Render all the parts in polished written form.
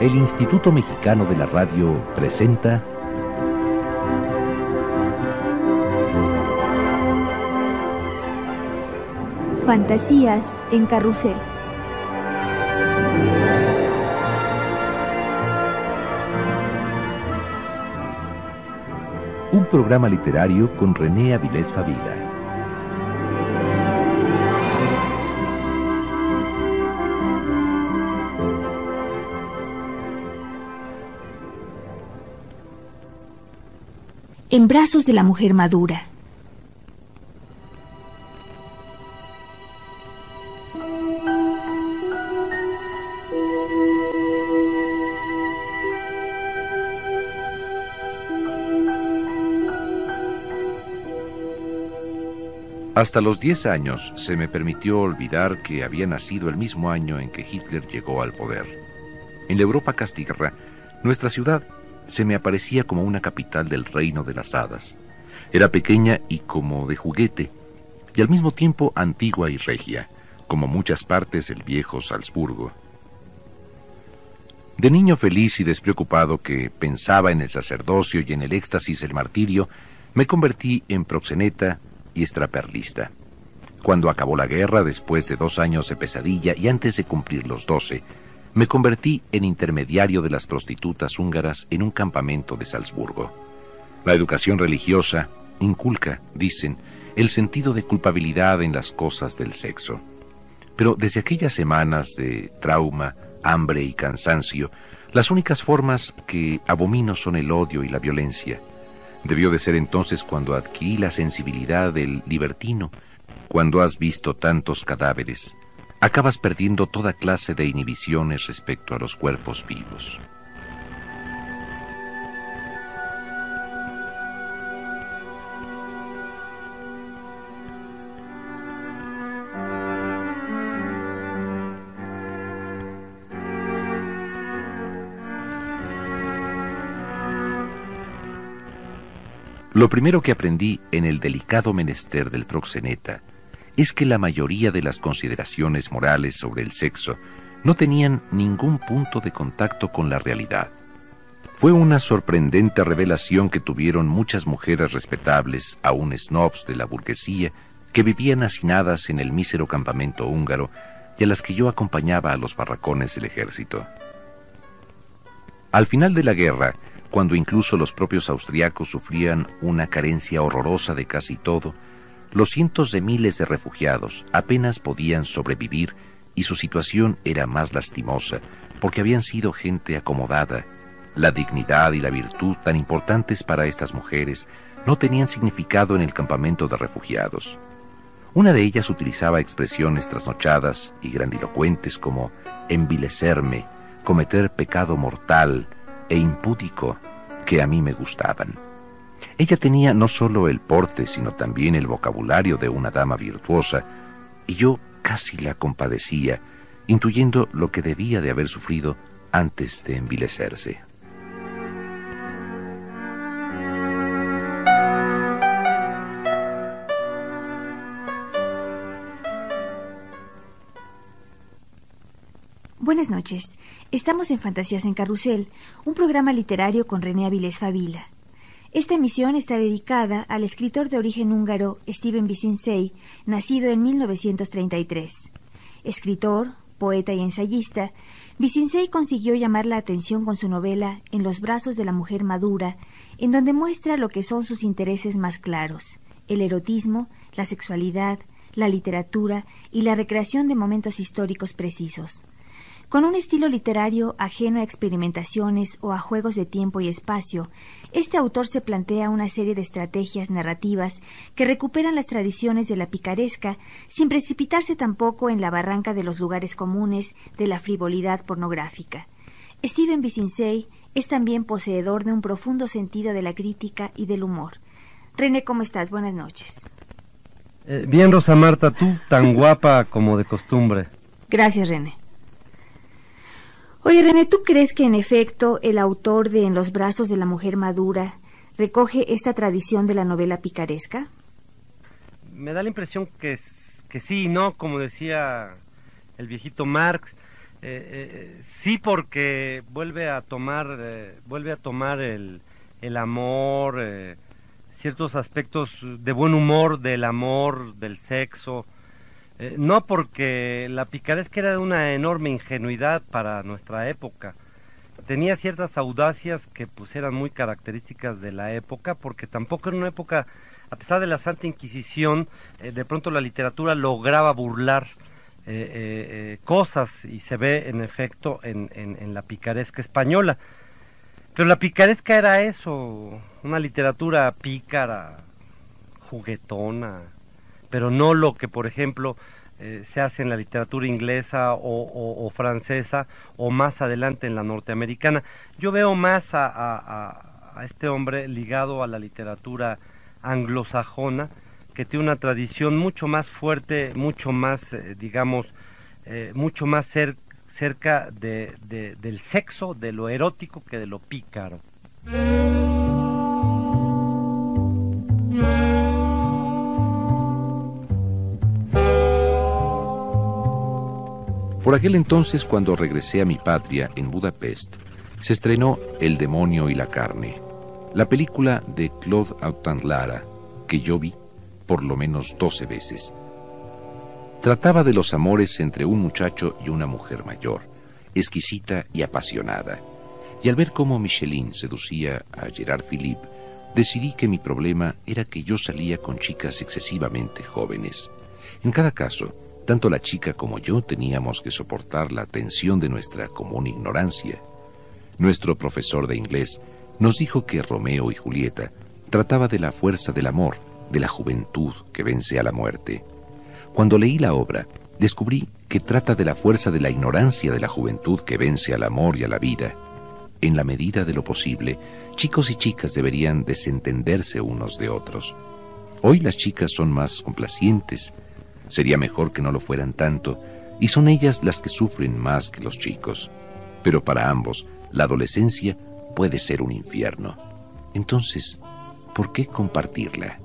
El Instituto Mexicano de la Radio presenta Fantasías en Carrusel. Un programa literario con René Avilés Favila. En brazos de la mujer madura. Hasta los 10 años se me permitió olvidar que había nacido el mismo año en que Hitler llegó al poder. En la Europa castiguerra, nuestra ciudad se me aparecía como una capital del reino de las hadas. Era pequeña y como de juguete, y al mismo tiempo antigua y regia, como muchas partes del viejo Salzburgo. De niño feliz y despreocupado que pensaba en el sacerdocio y en el éxtasis del martirio, me convertí en proxeneta y extraperlista. Cuando acabó la guerra, después de 2 años de pesadilla y antes de cumplir los 12, me convertí en intermediario de las prostitutas húngaras en un campamento de Salzburgo. La educación religiosa inculca, dicen, el sentido de culpabilidad en las cosas del sexo. Pero desde aquellas semanas de trauma, hambre y cansancio, las únicas formas que abomino son el odio y la violencia. Debió de ser entonces cuando adquirí la sensibilidad del libertino. Cuando has visto tantos cadáveres, acabas perdiendo toda clase de inhibiciones respecto a los cuerpos vivos. Lo primero que aprendí en el delicado menester del proxeneta es que la mayoría de las consideraciones morales sobre el sexo no tenían ningún punto de contacto con la realidad. Fue una sorprendente revelación que tuvieron muchas mujeres respetables, aún snobs de la burguesía, que vivían hacinadas en el mísero campamento húngaro y a las que yo acompañaba a los barracones del ejército. Al final de la guerra, cuando incluso los propios austriacos sufrían una carencia horrorosa de casi todo, los cientos de miles de refugiados apenas podían sobrevivir y su situación era más lastimosa porque habían sido gente acomodada. La dignidad y la virtud tan importantes para estas mujeres no tenían significado en el campamento de refugiados. Una de ellas utilizaba expresiones trasnochadas y grandilocuentes como envilecerme, cometer pecado mortal e impúdico, que a mí me gustaban. Ella tenía no solo el porte, sino también el vocabulario de una dama virtuosa, y yo casi la compadecía, intuyendo lo que debía de haber sufrido antes de envilecerse. Buenas noches. Estamos en Fantasías en Carrusel, un programa literario con René Avilés Favila. Esta emisión está dedicada al escritor de origen húngaro Stephen Bizinsei, nacido en 1933. Escritor, poeta y ensayista, Bizinsei consiguió llamar la atención con su novela En los brazos de la mujer madura, en donde muestra lo que son sus intereses más claros: el erotismo, la sexualidad, la literatura y la recreación de momentos históricos precisos. Con un estilo literario ajeno a experimentaciones o a juegos de tiempo y espacio, este autor se plantea una serie de estrategias narrativas que recuperan las tradiciones de la picaresca sin precipitarse tampoco en la barranca de los lugares comunes de la frivolidad pornográfica. Stephen Bizinsei es también poseedor de un profundo sentido de la crítica y del humor. René, ¿cómo estás? Buenas noches. Bien, Rosa Marta, tú tan guapa como de costumbre. Gracias, René. Oye, René, ¿tú crees que en efecto el autor de En los brazos de la mujer madura recoge esta tradición de la novela picaresca? Me da la impresión que sí, ¿no? Como decía el viejito Marx, Sí, porque vuelve a tomar el amor, ciertos aspectos de buen humor del amor, del sexo. No, porque la picaresca era de una enorme ingenuidad para nuestra época. Tenía ciertas audacias que pues eran muy características de la época, porque tampoco era una época, a pesar de la Santa Inquisición, de pronto la literatura lograba burlar cosas, y se ve en efecto en la picaresca española. Pero la picaresca era eso, una literatura pícara, juguetona, pero no lo que, por ejemplo, se hace en la literatura inglesa o francesa, o más adelante en la norteamericana. Yo veo más a este hombre ligado a la literatura anglosajona, que tiene una tradición mucho más fuerte, mucho más, mucho más cerca del sexo, de lo erótico, que de lo pícaro. Por aquel entonces, cuando regresé a mi patria en Budapest, se estrenó El demonio y la carne, la película de Claude Autant-Lara, que yo vi por lo menos 12 veces. Trataba de los amores entre un muchacho y una mujer mayor, exquisita y apasionada. Y al ver cómo Micheline seducía a Gerard Philippe, decidí que mi problema era que yo salía con chicas excesivamente jóvenes. En cada caso, tanto la chica como yo teníamos que soportar la tensión de nuestra común ignorancia. Nuestro profesor de inglés nos dijo que Romeo y Julieta trataba de la fuerza del amor, de la juventud que vence a la muerte. Cuando leí la obra, descubrí que trata de la fuerza de la ignorancia de la juventud que vence al amor y a la vida. En la medida de lo posible, chicos y chicas deberían desentenderse unos de otros. Hoy las chicas son más complacientes. Sería mejor que no lo fueran tanto, y son ellas las que sufren más que los chicos. Pero para ambos, la adolescencia puede ser un infierno. Entonces, ¿por qué compartirla?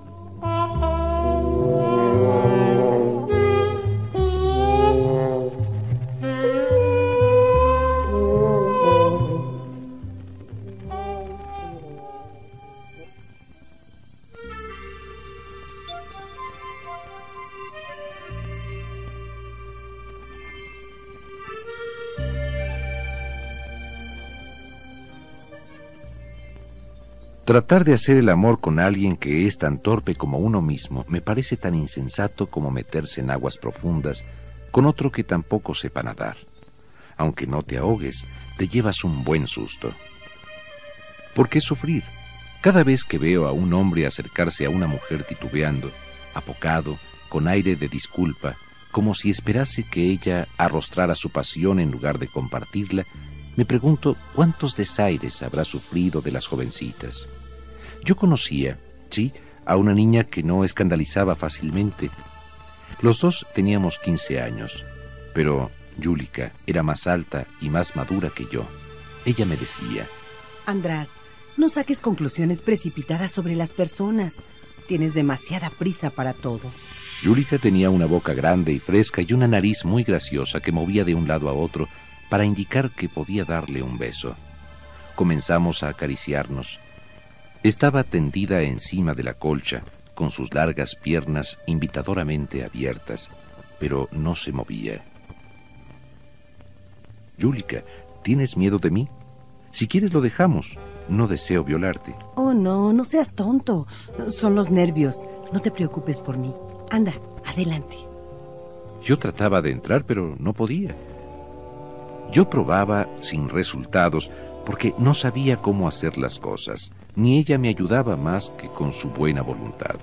Tratar de hacer el amor con alguien que es tan torpe como uno mismo me parece tan insensato como meterse en aguas profundas con otro que tampoco sepa nadar. Aunque no te ahogues, te llevas un buen susto. ¿Por qué sufrir? Cada vez que veo a un hombre acercarse a una mujer titubeando, apocado, con aire de disculpa, como si esperase que ella arrostrara su pasión en lugar de compartirla, me pregunto cuántos desaires habrá sufrido de las jovencitas. Yo conocía, sí, a una niña que no escandalizaba fácilmente. Los dos teníamos 15 años, pero Julika era más alta y más madura que yo. Ella me decía: András, no saques conclusiones precipitadas sobre las personas. Tienes demasiada prisa para todo. Julika tenía una boca grande y fresca y una nariz muy graciosa que movía de un lado a otro para indicar que podía darle un beso. Comenzamos a acariciarnos. Estaba tendida encima de la colcha, con sus largas piernas invitadoramente abiertas, pero no se movía. Julika, ¿tienes miedo de mí? Si quieres lo dejamos. No deseo violarte. Oh, no, no seas tonto. Son los nervios. No te preocupes por mí. Anda, adelante. Yo trataba de entrar, pero no podía. Yo probaba sin resultados porque no sabía cómo hacer las cosas, ni ella me ayudaba más que con su buena voluntad.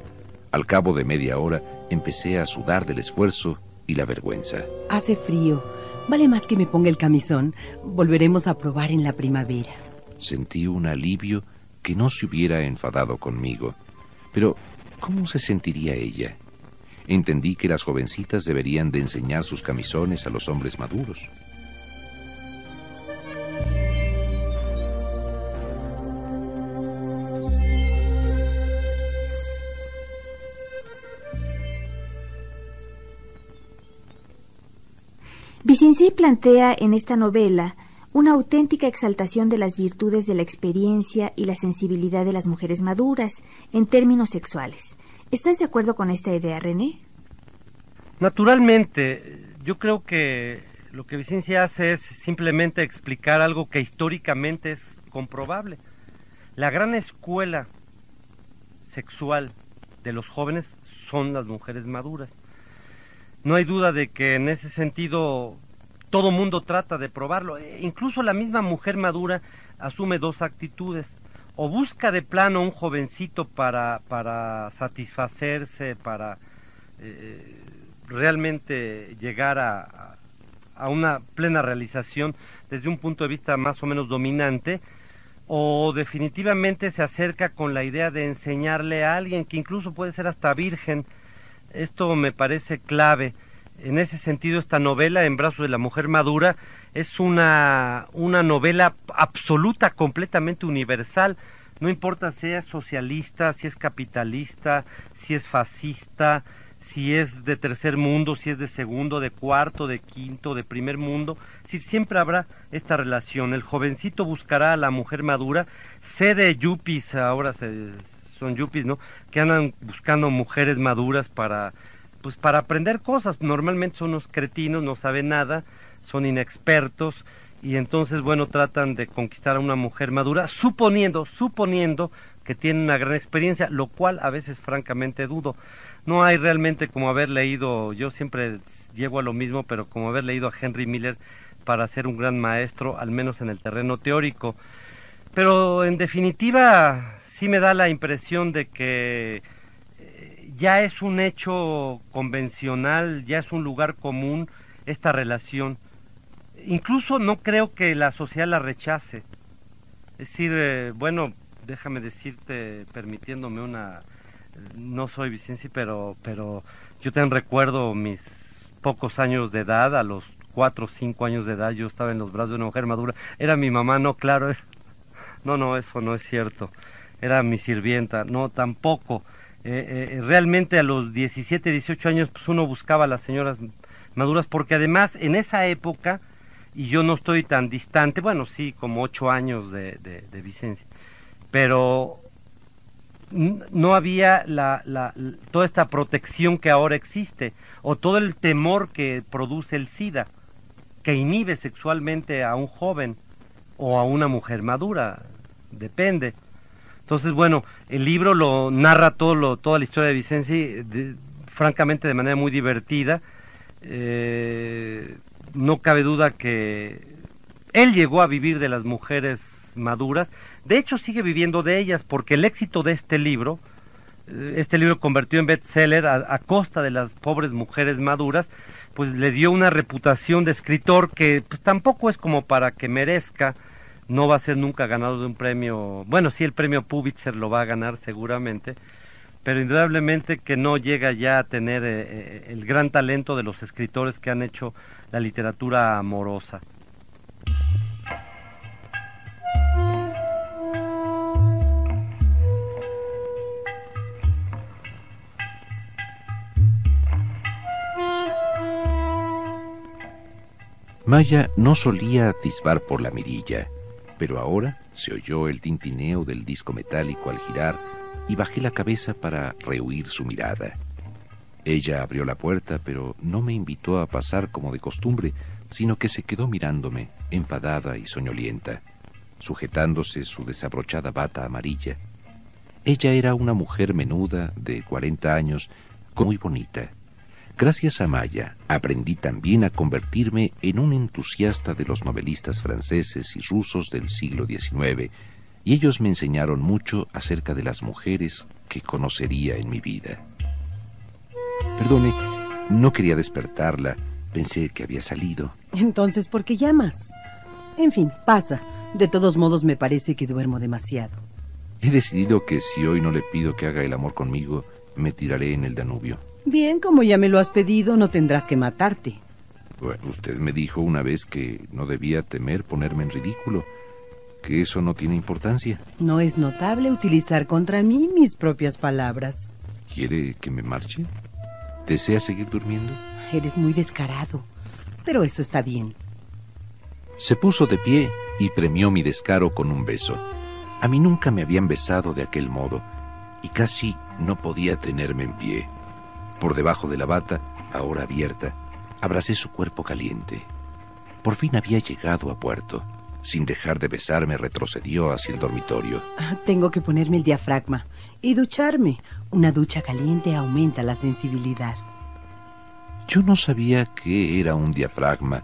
Al cabo de media hora empecé a sudar del esfuerzo y la vergüenza. Hace frío. Vale más que me ponga el camisón. Volveremos a probar en la primavera. Sentí un alivio que no se hubiera enfadado conmigo. Pero, ¿cómo se sentiría ella? Entendí que las jovencitas deberían de enseñar sus camisones a los hombres maduros. Vicensey plantea en esta novela una auténtica exaltación de las virtudes de la experiencia y la sensibilidad de las mujeres maduras en términos sexuales. ¿Estás de acuerdo con esta idea, René? Naturalmente, yo creo que lo que Vicensey hace es simplemente explicar algo que históricamente es comprobable. La gran escuela sexual de los jóvenes son las mujeres maduras. No hay duda de que en ese sentido todo mundo trata de probarlo. Incluso la misma mujer madura asume dos actitudes. O busca de plano un jovencito para satisfacerse, para realmente llegar a una plena realización desde un punto de vista más o menos dominante, o definitivamente se acerca con la idea de enseñarle a alguien que incluso puede ser hasta virgen. Esto me parece clave. En ese sentido, esta novela, En brazos de la mujer madura, es una novela absoluta, completamente universal. No importa si es socialista, si es capitalista, si es fascista, si es de tercer mundo, si es de segundo, de cuarto, de quinto, de primer mundo, siempre habrá esta relación. El jovencito buscará a la mujer madura, sé de yuppies, ahora son yuppies, ¿no?, que andan buscando mujeres maduras para aprender cosas. Normalmente son unos cretinos, no saben nada, son inexpertos, y entonces, bueno, tratan de conquistar a una mujer madura, suponiendo que tiene una gran experiencia, lo cual a veces francamente dudo. No hay realmente como haber leído, yo siempre llego a lo mismo, pero como haber leído a Henry Miller para ser un gran maestro, al menos en el terreno teórico. Pero en definitiva, sí me da la impresión de que ya es un hecho convencional, ya es un lugar común esta relación. Incluso no creo que la sociedad la rechace. Es decir, bueno, déjame decirte, permitiéndome no soy Vicensey, pero yo también recuerdo mis pocos años de edad, a los 4 o 5 años de edad, yo estaba en los brazos de una mujer madura. Era mi mamá, no, claro, no, eso no es cierto. Era mi sirvienta, no, tampoco. Realmente a los 17, 18 años, pues uno buscaba a las señoras maduras, porque además en esa época, y yo no estoy tan distante, bueno, sí, como 8 años de Vicensey, pero no había toda esta protección que ahora existe, o todo el temor que produce el SIDA, que inhibe sexualmente a un joven o a una mujer madura, depende. Entonces, bueno, el libro lo narra toda la historia de Vicensey, francamente de manera muy divertida. No cabe duda que él llegó a vivir de las mujeres maduras. De hecho, sigue viviendo de ellas, porque el éxito de este libro convirtió en bestseller a costa de las pobres mujeres maduras, pues le dio una reputación de escritor que pues tampoco es como para que merezca. No va a ser nunca ganador de un premio, bueno, sí, el premio Pulitzer lo va a ganar seguramente, pero indudablemente que no llega ya a tener el gran talento de los escritores que han hecho la literatura amorosa. Maya no solía atisbar por la mirilla, pero ahora se oyó el tintineo del disco metálico al girar y bajé la cabeza para rehuir su mirada. Ella abrió la puerta, pero no me invitó a pasar como de costumbre, sino que se quedó mirándome, enfadada y soñolienta, sujetándose su desabrochada bata amarilla. Ella era una mujer menuda, de 40 años, muy bonita. Gracias a Maya, aprendí también a convertirme en un entusiasta de los novelistas franceses y rusos del siglo XIX, y ellos me enseñaron mucho acerca de las mujeres que conocería en mi vida. Perdone, no quería despertarla, pensé que había salido. Entonces, ¿por qué llamas? En fin, pasa. De todos modos, me parece que duermo demasiado. He decidido que si hoy no le pido que haga el amor conmigo, me tiraré en el Danubio. Bien, como ya me lo has pedido, no tendrás que matarte. Bueno, usted me dijo una vez que no debía temer ponerme en ridículo, que eso no tiene importancia. No es notable utilizar contra mí mis propias palabras. ¿Quiere que me marche? ¿Desea seguir durmiendo? Eres muy descarado. pero eso está bien. Se puso de pie y premió mi descaro con un beso. A mí nunca me habían besado de aquel modo, y casi no podía tenerme en pie. Por debajo de la bata, ahora abierta, abracé su cuerpo caliente. Por fin había llegado a puerto. Sin dejar de besarme, retrocedió hacia el dormitorio. Tengo que ponerme el diafragma y ducharme. Una ducha caliente aumenta la sensibilidad. Yo no sabía qué era un diafragma,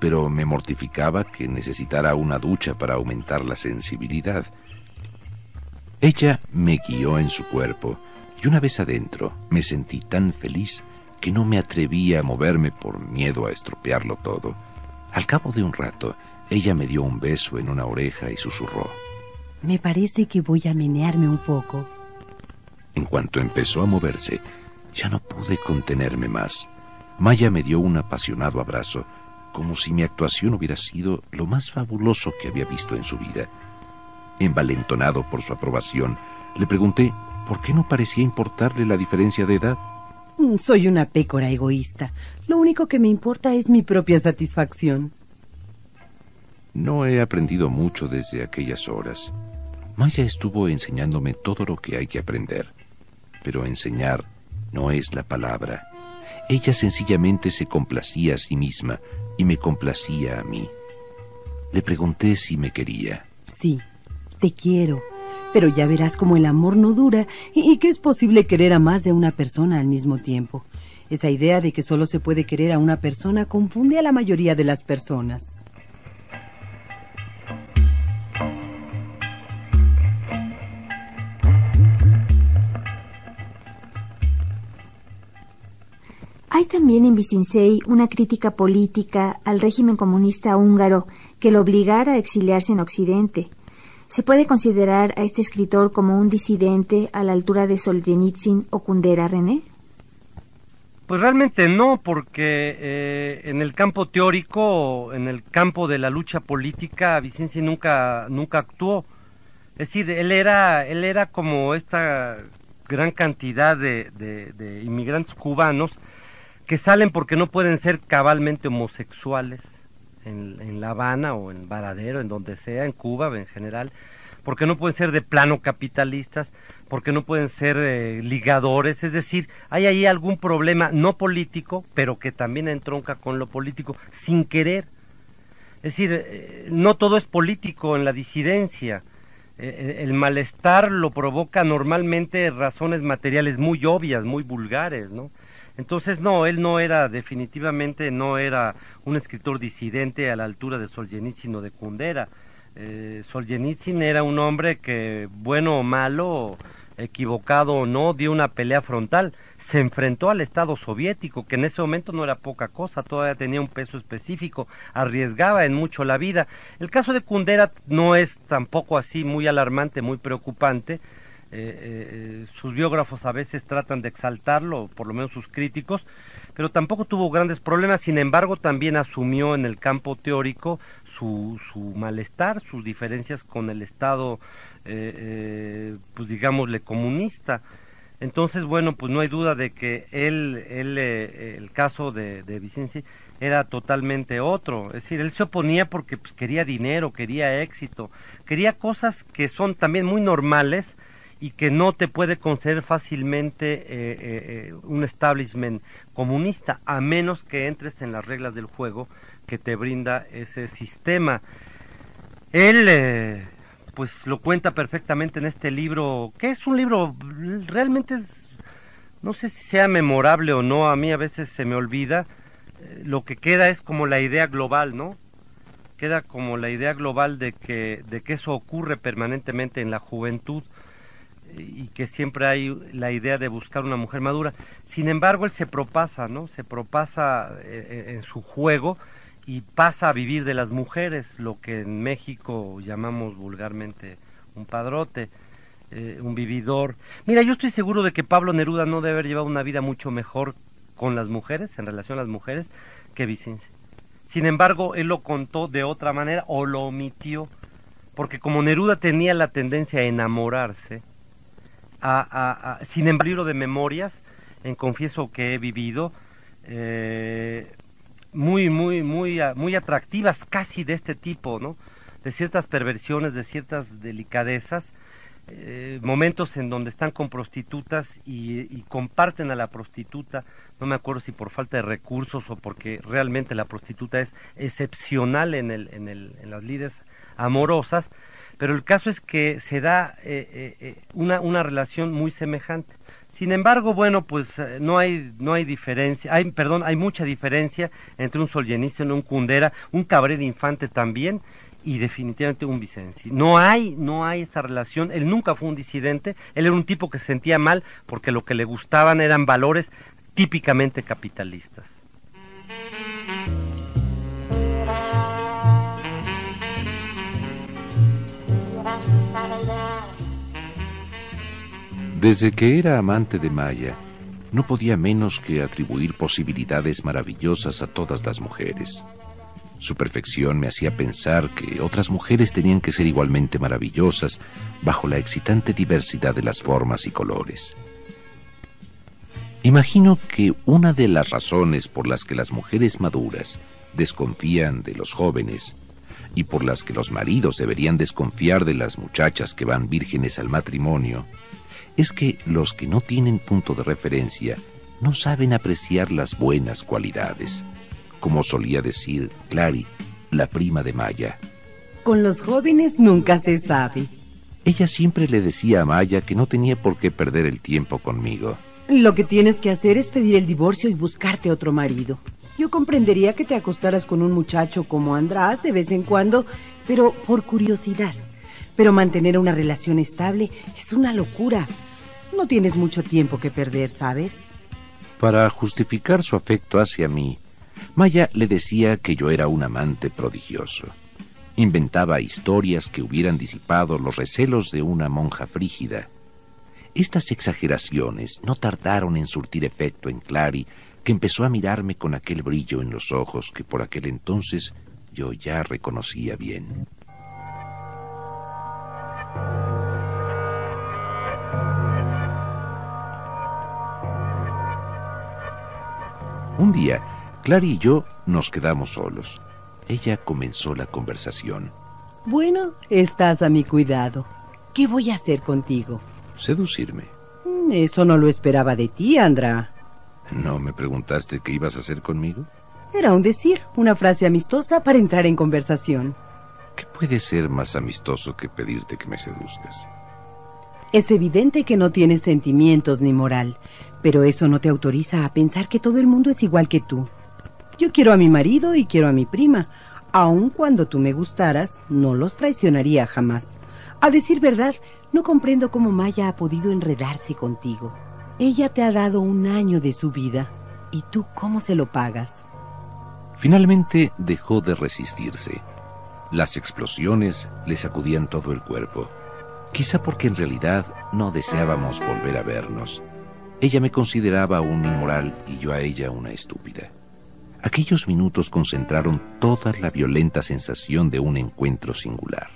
pero me mortificaba que necesitara una ducha para aumentar la sensibilidad. Ella me guió en su cuerpo, y una vez adentro me sentí tan feliz que no me atrevía a moverme por miedo a estropearlo todo. Al cabo de un rato, ella me dio un beso en una oreja y susurró: Me parece que voy a menearme un poco. En cuanto empezó a moverse, ya no pude contenerme más. Maya me dio un apasionado abrazo, como si mi actuación hubiera sido lo más fabuloso que había visto en su vida. Envalentonado por su aprobación, le pregunté por qué no parecía importarle la diferencia de edad. Soy una pécora egoísta. Lo único que me importa es mi propia satisfacción. No he aprendido mucho desde aquellas horas. Maya estuvo enseñándome todo lo que hay que aprender. Pero enseñar no es la palabra. Ella sencillamente se complacía a sí misma y me complacía a mí. Le pregunté si me quería. Sí, te quiero. Pero ya verás cómo el amor no dura y que es posible querer a más de una persona al mismo tiempo. Esa idea de que solo se puede querer a una persona confunde a la mayoría de las personas. Hay también en Visinsey una crítica política al régimen comunista húngaro que lo obligara a exiliarse en Occidente. ¿Se puede considerar a este escritor como un disidente a la altura de Solzhenitsyn o Kundera, René? Pues realmente no, porque en el campo teórico, en el campo de la lucha política, Visinsey nunca actuó. Es decir, él era como esta gran cantidad de inmigrantes cubanos que salen porque no pueden ser cabalmente homosexuales en La Habana o en Varadero, en donde sea, en Cuba en general, porque no pueden ser de plano capitalistas, porque no pueden ser ligadores, es decir, hay ahí algún problema no político, pero que también entronca con lo político, sin querer. Es decir, no todo es político en la disidencia. El malestar lo provoca normalmente razones materiales muy obvias, muy vulgares, ¿no? Entonces, no, él definitivamente no era un escritor disidente a la altura de Solzhenitsyn o de Kundera. Solzhenitsyn era un hombre que, bueno o malo, equivocado o no, dio una pelea frontal. Se enfrentó al Estado soviético, que en ese momento no era poca cosa, todavía tenía un peso específico, arriesgaba en mucho la vida. El caso de Kundera no es tampoco así muy alarmante, muy preocupante. Sus biógrafos a veces tratan de exaltarlo, por lo menos sus críticos, pero tampoco tuvo grandes problemas. Sin embargo, también asumió en el campo teórico su malestar, sus diferencias con el Estado, pues digámosle, comunista. Entonces, bueno, pues no hay duda de que el caso de Visinsey era totalmente otro. Es decir, él se oponía porque pues, quería dinero, quería éxito, quería cosas que son también muy normales y que no te puede conceder fácilmente un establishment comunista, a menos que entres en las reglas del juego que te brinda ese sistema. Él, pues lo cuenta perfectamente en este libro, que es un libro, realmente no sé si sea memorable o no, a mí a veces se me olvida, lo que queda es como la idea global, ¿no? Queda como la idea global de que eso ocurre permanentemente en la juventud, y que siempre hay la idea de buscar una mujer madura. Sin embargo, él se propasa, ¿no? Se propasa en su juego y pasa a vivir de las mujeres, lo que en México llamamos vulgarmente un padrote, un vividor. Mira, yo estoy seguro de que Pablo Neruda no debe haber llevado una vida mucho mejor con las mujeres, en relación a las mujeres, que Visinsey. Sin embargo, él lo contó de otra manera o lo omitió, porque como Neruda tenía la tendencia a enamorarse, sin embargo, el libro de memorias, en Confieso que he vivido, muy atractivas, casi de este tipo, ¿no? De ciertas perversiones, de ciertas delicadezas, momentos en donde están con prostitutas y comparten a la prostituta. No me acuerdo si por falta de recursos o porque realmente la prostituta es excepcional en las lides amorosas, pero el caso es que se da una relación muy semejante. Sin embargo, bueno, pues no hay diferencia, hay mucha diferencia entre un Solzhenitsyn, un Kundera, un Cabrera Infante también, y definitivamente un Vicenzi. No hay esa relación. Él nunca fue un disidente, él era un tipo que se sentía mal porque lo que le gustaban eran valores típicamente capitalistas. Desde que era amante de Maya, no podía menos que atribuir posibilidades maravillosas a todas las mujeres. Su perfección me hacía pensar que otras mujeres tenían que ser igualmente maravillosas bajo la excitante diversidad de las formas y colores. Imagino que una de las razones por las que las mujeres maduras desconfían de los jóvenes y por las que los maridos deberían desconfiar de las muchachas que van vírgenes al matrimonio es que los que no tienen punto de referencia no saben apreciar las buenas cualidades, como solía decir Clary, la prima de Maya. Con los jóvenes nunca se sabe. Ella siempre le decía a Maya que no tenía por qué perder el tiempo conmigo. Lo que tienes que hacer es pedir el divorcio y buscarte otro marido. Yo comprendería que te acostaras con un muchacho como András de vez en cuando, pero por curiosidad. Pero mantener una relación estable es una locura. No tienes mucho tiempo que perder, ¿sabes? Para justificar su afecto hacia mí, Maya le decía que yo era un amante prodigioso. Inventaba historias que hubieran disipado los recelos de una monja frígida. Estas exageraciones no tardaron en surtir efecto en Clary, que empezó a mirarme con aquel brillo en los ojos que por aquel entonces yo ya reconocía bien. Un día, Clary y yo nos quedamos solos. Ella comenzó la conversación. Bueno, estás a mi cuidado. ¿Qué voy a hacer contigo? Seducirme. Eso no lo esperaba de ti, Andra. ¿No me preguntaste qué ibas a hacer conmigo? Era un decir, una frase amistosa para entrar en conversación. ¿Qué puede ser más amistoso que pedirte que me seduzcas? Es evidente que no tienes sentimientos ni moral, pero eso no te autoriza a pensar que todo el mundo es igual que tú. Yo quiero a mi marido y quiero a mi prima. Aun cuando tú me gustaras, no los traicionaría jamás. A decir verdad, no comprendo cómo Maya ha podido enredarse contigo. Ella te ha dado 1 año de su vida. ¿Y tú cómo se lo pagas? Finalmente dejó de resistirse. Las explosiones le sacudían todo el cuerpo. Quizá porque en realidad no deseábamos volver a vernos. Ella me consideraba un inmoral y yo a ella una estúpida. Aquellos minutos concentraron toda la violenta sensación de un encuentro singular.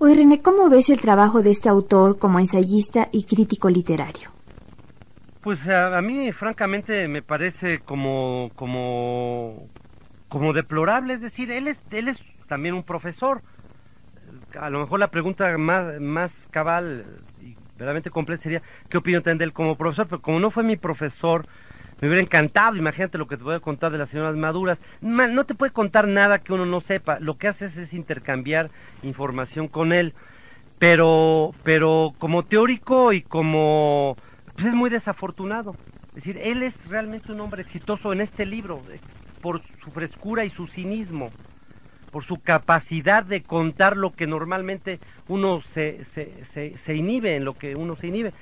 Oye, René, ¿cómo ves el trabajo de este autor como ensayista y crítico literario? Pues a mí, francamente, me parece como deplorable. Es decir, él es también un profesor. A lo mejor la pregunta más cabal y verdaderamente completa sería ¿qué opinión tiene de él como profesor? Pero como no fue mi profesor, me hubiera encantado. Imagínate lo que te voy a contar de las señoras maduras. No te puede contar nada que uno no sepa. Lo que haces es intercambiar información con él. Pero como teórico y como... pues es muy desafortunado. Es decir, él es realmente un hombre exitoso en este libro, por su frescura y su cinismo, por su capacidad de contar lo que normalmente uno se inhibe, en lo que uno se inhibe.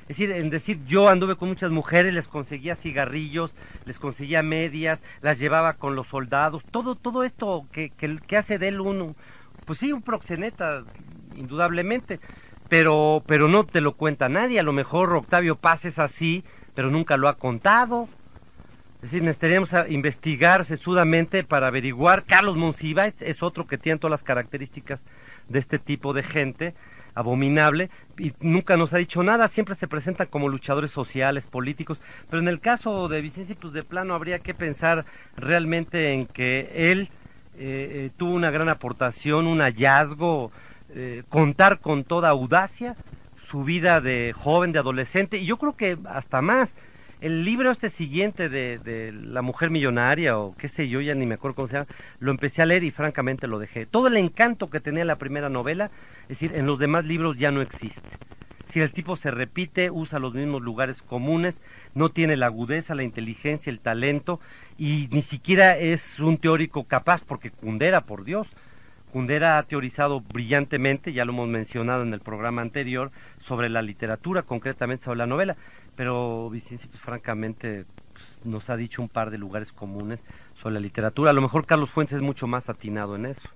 Es decir, en decir, yo anduve con muchas mujeres, les conseguía cigarrillos, les conseguía medias, las llevaba con los soldados, todo esto que hace de él uno, pues sí, un proxeneta, indudablemente, pero no te lo cuenta nadie. A lo mejor Octavio Paz es así, pero nunca lo ha contado. Es decir, necesitaríamos investigar sesudamente para averiguar. Carlos Monsiváis es otro que tiene todas las características de este tipo de gente abominable, y nunca nos ha dicho nada, siempre se presentan como luchadores sociales, políticos, pero en el caso de Vicenzi, pues de plano habría que pensar realmente en que él tuvo una gran aportación, un hallazgo, contar con toda audacia su vida de joven, de adolescente, y yo creo que hasta más. El libro siguiente de La mujer millonaria, o qué sé yo, ya ni me acuerdo cómo se llama, lo empecé a leer y francamente lo dejé. Todo el encanto que tenía la primera novela, es decir, en los demás libros ya no existe. Si el tipo se repite, usa los mismos lugares comunes, no tiene la agudeza, la inteligencia, el talento, y ni siquiera es un teórico capaz, porque Kundera, por Dios, Kundera ha teorizado brillantemente, ya lo hemos mencionado en el programa anterior, sobre la literatura, concretamente sobre la novela, pero Vicenzi, pues francamente, nos ha dicho un par de lugares comunes sobre la literatura. A lo mejor Carlos Fuentes es mucho más atinado en eso.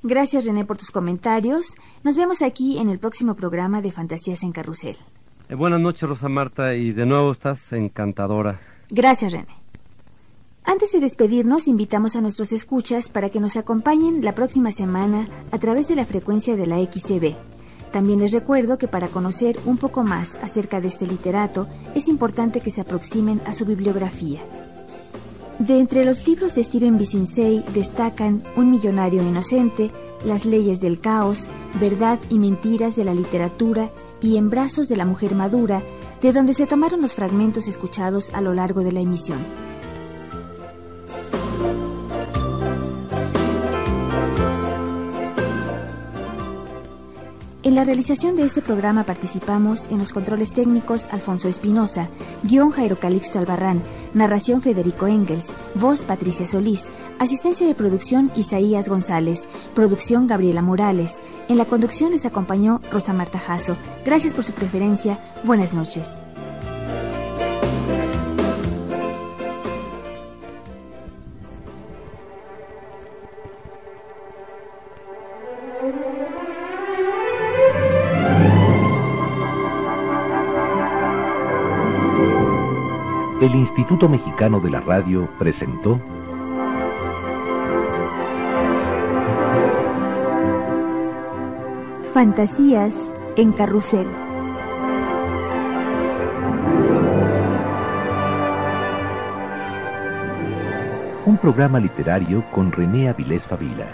Gracias, René, por tus comentarios. Nos vemos aquí en el próximo programa de Fantasías en Carrusel. Buenas noches, Rosa Marta, y de nuevo estás encantadora. Gracias, René. Antes de despedirnos, invitamos a nuestros escuchas para que nos acompañen la próxima semana a través de la frecuencia de la XCB. También les recuerdo que para conocer un poco más acerca de este literato, es importante que se aproximen a su bibliografía. De entre los libros de Stephen Bizinsey destacan Un millonario inocente, Las leyes del caos, Verdad y mentiras de la literatura y En brazos de la mujer madura, de donde se tomaron los fragmentos escuchados a lo largo de la emisión. En la realización de este programa participamos en los controles técnicos Alfonso Espinosa, guión Jairo Calixto Albarrán, narración Federico Engels, voz Patricia Solís, asistencia de producción Isaías González, producción Gabriela Morales. En la conducción les acompañó Rosa Marta Jasso. Gracias por su preferencia. Buenas noches. El Instituto Mexicano de la Radio presentó Fantasías en Carrusel. Un programa literario con René Avilés Favila.